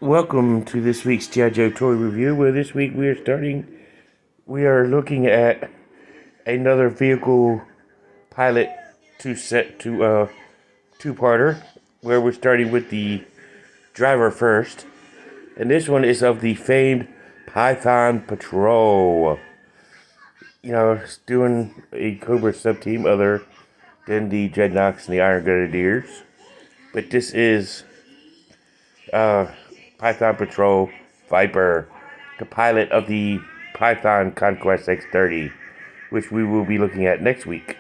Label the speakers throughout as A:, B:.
A: Welcome to this week's G.I. Joe toy review, where this week we are looking at another vehicle pilot two-parter, where we're starting with the driver first. And this one is of the famed Python Patrol. It's doing a Cobra sub-team other than the Dreadnoks and the Iron Grenadiers. But this is Python Patrol Viper, the pilot of the Python Conquest X30, which we will be looking at next week.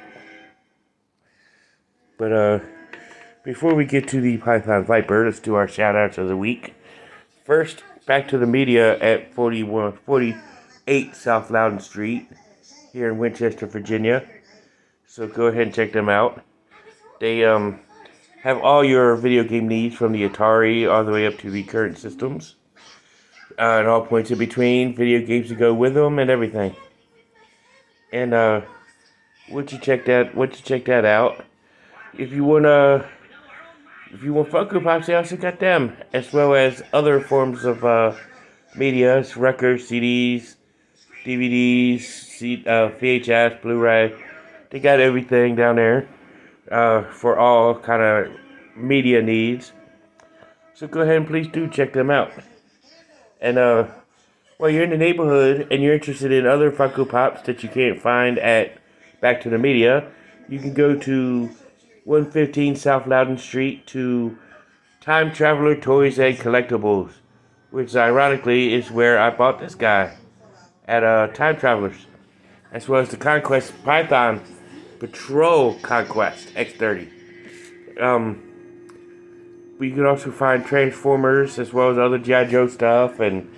A: But before we get to the Python Viper, let's do our shout-outs of the week. First, Back to the Media at 48 South Loudon Street here in Winchester, Virginia. So go ahead and check them out. They have all your video game needs from the Atari all the way up to the current systems. And all points in between, video games to go with them and everything. And once you check that out, if you want Funko Pops, they also got them, as well as other forms of media, records, CDs, DVDs, VHS, Blu-ray. They got everything down there for all kind of media needs. So go ahead and please do check them out. And while you're in the neighborhood and you're interested in other Funko Pops that you can't find at Back to the Media, you can go to 115 South Loudon Street to Time Traveler Toys and Collectibles, which ironically is where I bought this guy at Time Travelers, as well as the Conquest Python Patrol Conquest X30. We can also find Transformers, as well as other G.I. Joe stuff, and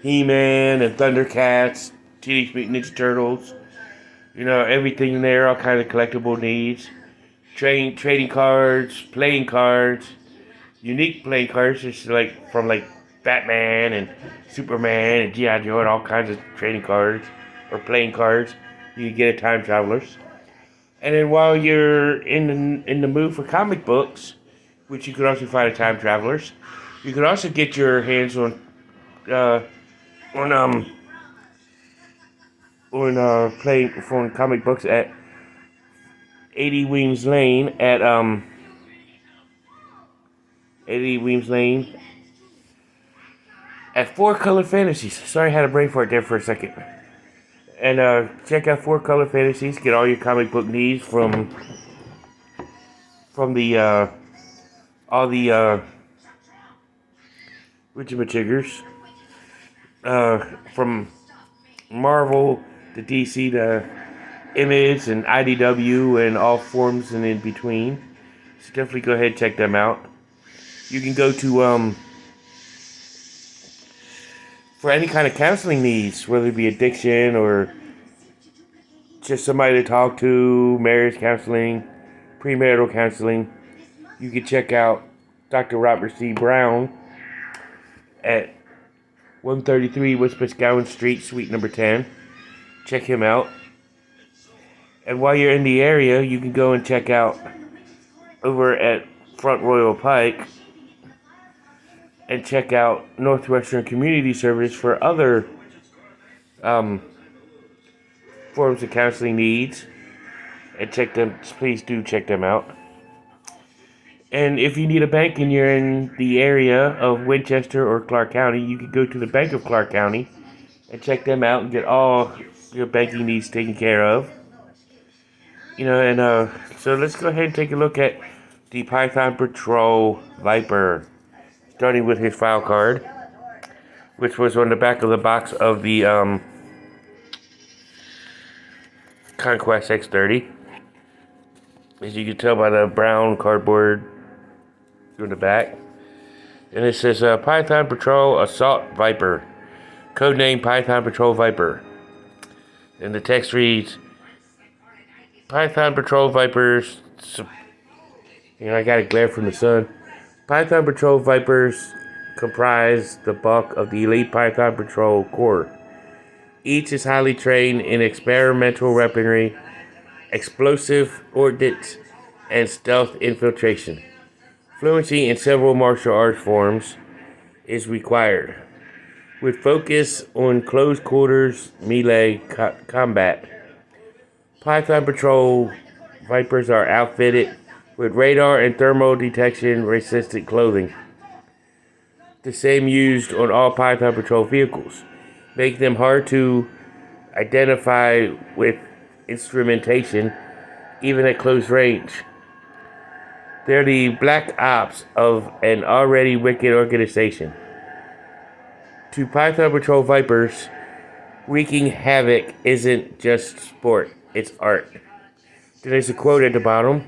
A: He-Man, and Thundercats, Teenage Mutant Ninja Turtles. Everything in there, all kinds of collectible needs. Trading cards, playing cards, unique playing cards, just from Batman and Superman and G.I. Joe and all kinds of trading cards or playing cards you can get at Time Travelers. And then while you're in the mood for comic books, which you can also find at Time Travelers, you can also get your hands on playing for comic books at 80 Weems Lane at 80 Weems Lane at 4Color Fantasies. Sorry, I had a brain fart there for a second. And check out 4Color Fantasies. Get all your comic book needs from the all the Witchamajiggers. From Marvel to DC to Image and IDW and all forms and in between. So definitely go ahead and check them out. You can go to for any kind of counseling needs, whether it be addiction or just somebody to talk to, marriage counseling, premarital counseling. You can check out Dr. Robert C. Brown at 133 West Piscataway Street, Suite number 10. Check him out. And while you're in the area, you can go and check out over at Front Royal Pike and check out Northwestern Community Service for other forms of counseling needs. And please do check them out. And if you need a bank and you're in the area of Winchester or Clark County, you can go to the Bank of Clark County and check them out and get all your banking needs taken care of. So let's go ahead and take a look at the Python Patrol Viper, starting with his file card, which was on the back of the box of the Conquest X30. As you can tell by the brown cardboard on the back. And it says Python Patrol Assault Viper, codename Python Patrol Viper. And the text reads, Python Patrol Vipers, I got a glare from the sun. Python Patrol Vipers comprise the bulk of the elite Python Patrol Corps. Each is highly trained in experimental weaponry, explosive ordnance, and stealth infiltration. Fluency in several martial arts forms, is required, with focus on close quarters melee combat. Python Patrol Vipers are outfitted with radar and thermal detection resistant clothing, the same used on all Python Patrol vehicles, make them hard to identify with instrumentation, even at close range. They're the black ops of an already wicked organization. To Python Patrol Vipers, wreaking havoc isn't just sport, it's art. There's a quote at the bottom.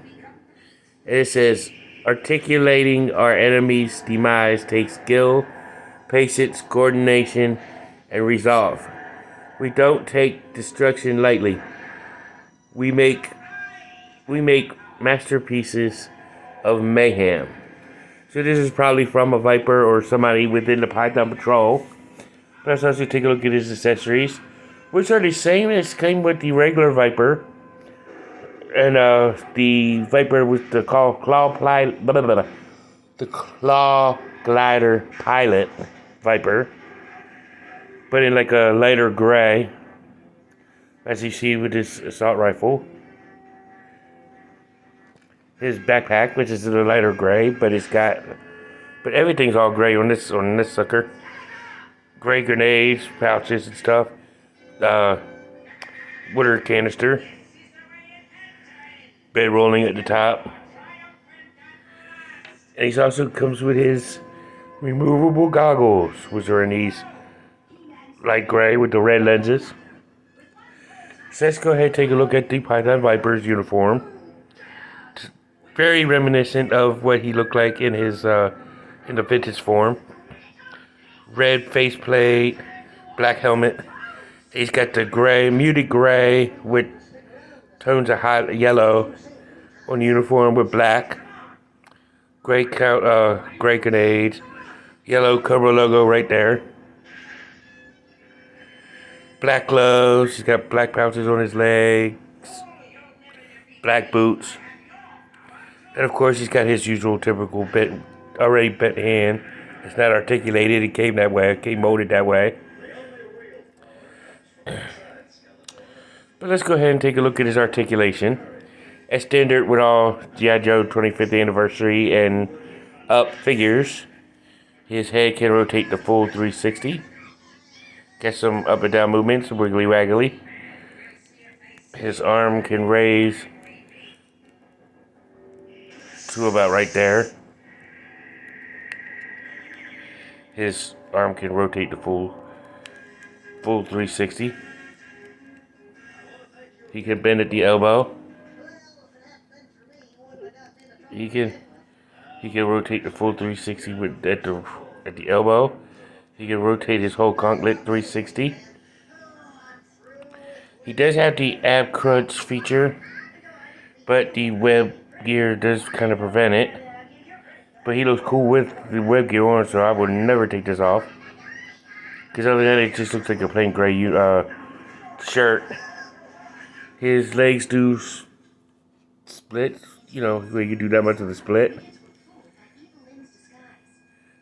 A: It says, articulating our enemy's demise takes skill, patience, coordination, and resolve. We don't take destruction lightly. We make masterpieces of mayhem. So this is probably from a Viper or somebody within the Python Patrol. Let's also take a look at his accessories, which are the same as came with the regular Viper. And the Viper with the claw glider pilot Viper, but in like a lighter gray, as you see with his assault rifle. His backpack, which is a lighter gray, but everything's all gray on this sucker. Gray grenades, pouches and stuff. Water canister. Bed rolling at the top. And he also comes with his removable goggles, which are in these light gray with the red lenses. So let's go ahead and take a look at the Python Viper's uniform. It's very reminiscent of what he looked like in his in the vintage form. Red faceplate, black helmet. He's got the gray, muted gray with tones of hot yellow on the uniform with black. Gray grenades. Yellow Cobra logo right there. Black gloves. He's got black pouches on his legs. Black boots. And of course he's got his usual typical already bent hand. It's not articulated. It came that way. It came molded that way. But let's go ahead and take a look at his articulation. As standard with all G.I. Joe 25th anniversary and up figures, his head can rotate the full 360. Get some up and down movements, wiggly waggly. His arm can raise to about right there. His arm can rotate the full 360. He can bend at the elbow. He can rotate the full 360 at the elbow. He can rotate his whole gauntlet 360. He does have the ab crunch feature, but the web gear does kind of prevent it. But he looks cool with the web gear on, so I would never take this off. Because other than that, it just looks like a plain gray shirt. His legs do split, where you do that much of a split.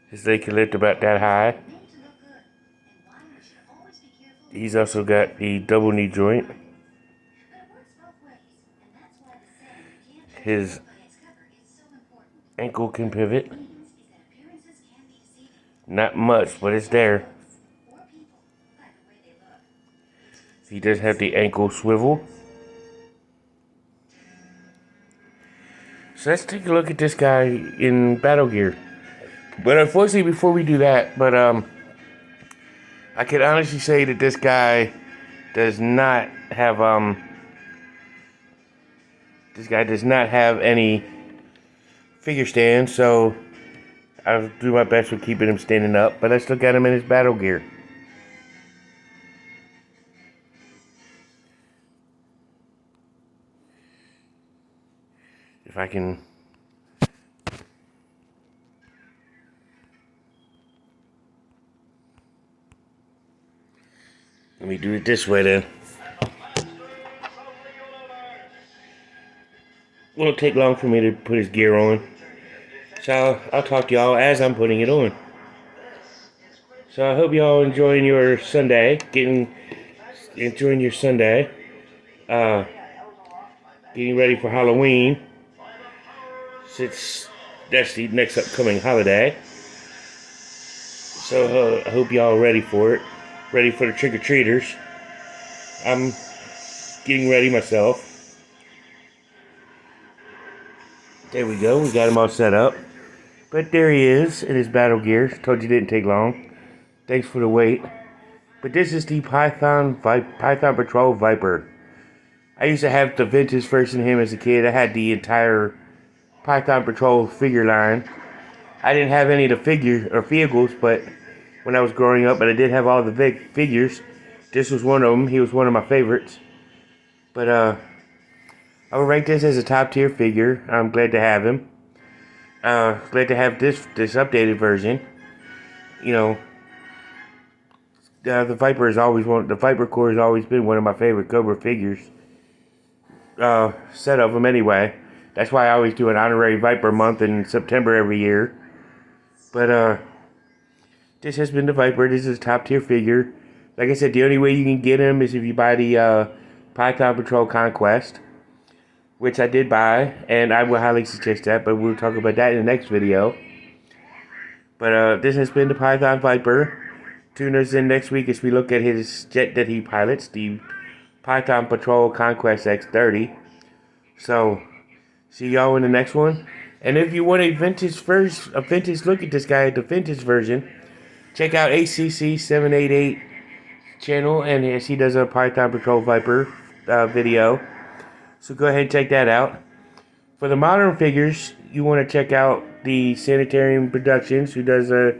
A: His leg can lift about that high. He's also got the double knee joint. His ankle can pivot. Not much, but it's there. He does have the ankle swivel. So let's take a look at this guy in battle gear. But unfortunately, before we do that, I can honestly say that this guy does not have any figure stand, so I'll do my best with keeping him standing up. But let's look at him in his battle gear. If I can. Let me do it this way then. It won't take long for me to put his gear on. So I'll talk to y'all as I'm putting it on. So I hope y'all enjoying your Sunday, enjoying your Sunday, uh, getting ready for Halloween, since that's the next upcoming holiday. So I hope y'all ready for it, ready for the trick-or-treaters. I'm getting ready myself. There we go, we got him all set up. But there he is in his battle gear. Told you it didn't take long. Thanks for the wait. But this is the Python Patrol Viper. I used to have the vintage version of him as a kid. I had the entire Python Patrol figure line. I didn't have any of the figures or vehicles, but when I was growing up, but I did have all the figures. This was one of them. He was one of my favorites. But I would rank this as a top tier figure. I'm glad to have him. Glad to have this updated version. You know, the Viper is always the Viper Core has always been one of my favorite Cobra figures. Set of them anyway. That's why I always do an honorary Viper month in September every year. But this has been the Viper. This is a top tier figure. Like I said, the only way you can get him is if you buy the Python Patrol Conquest, which I did buy, and I would highly suggest that, but we'll talk about that in the next video. But this has been the Python Viper. Tune us in next week as we look at his jet that he pilots, the Python Patrol Conquest X30. So, see y'all in the next one. And if you want a vintage look at this guy, the vintage version, check out ACC788 channel, and as he does a Python Patrol Viper video. So go ahead and check that out. For the modern figures, you want to check out the Sanitarium Productions, who does a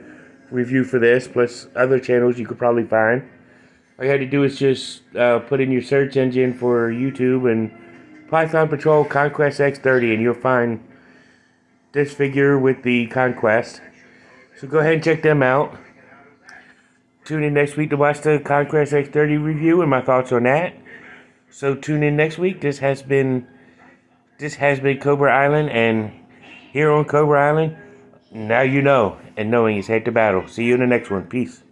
A: review for this, plus other channels you could probably find. All you have to do is just put in your search engine for YouTube and Python Patrol Conquest X30, and you'll find this figure with the Conquest. So go ahead and check them out. Tune in next week to watch the Conquest X30 review and my thoughts on that. So tune in next week. This has been Cobra Island, and here on Cobra Island, now you know, and knowing is head to battle. See you in the next one. Peace.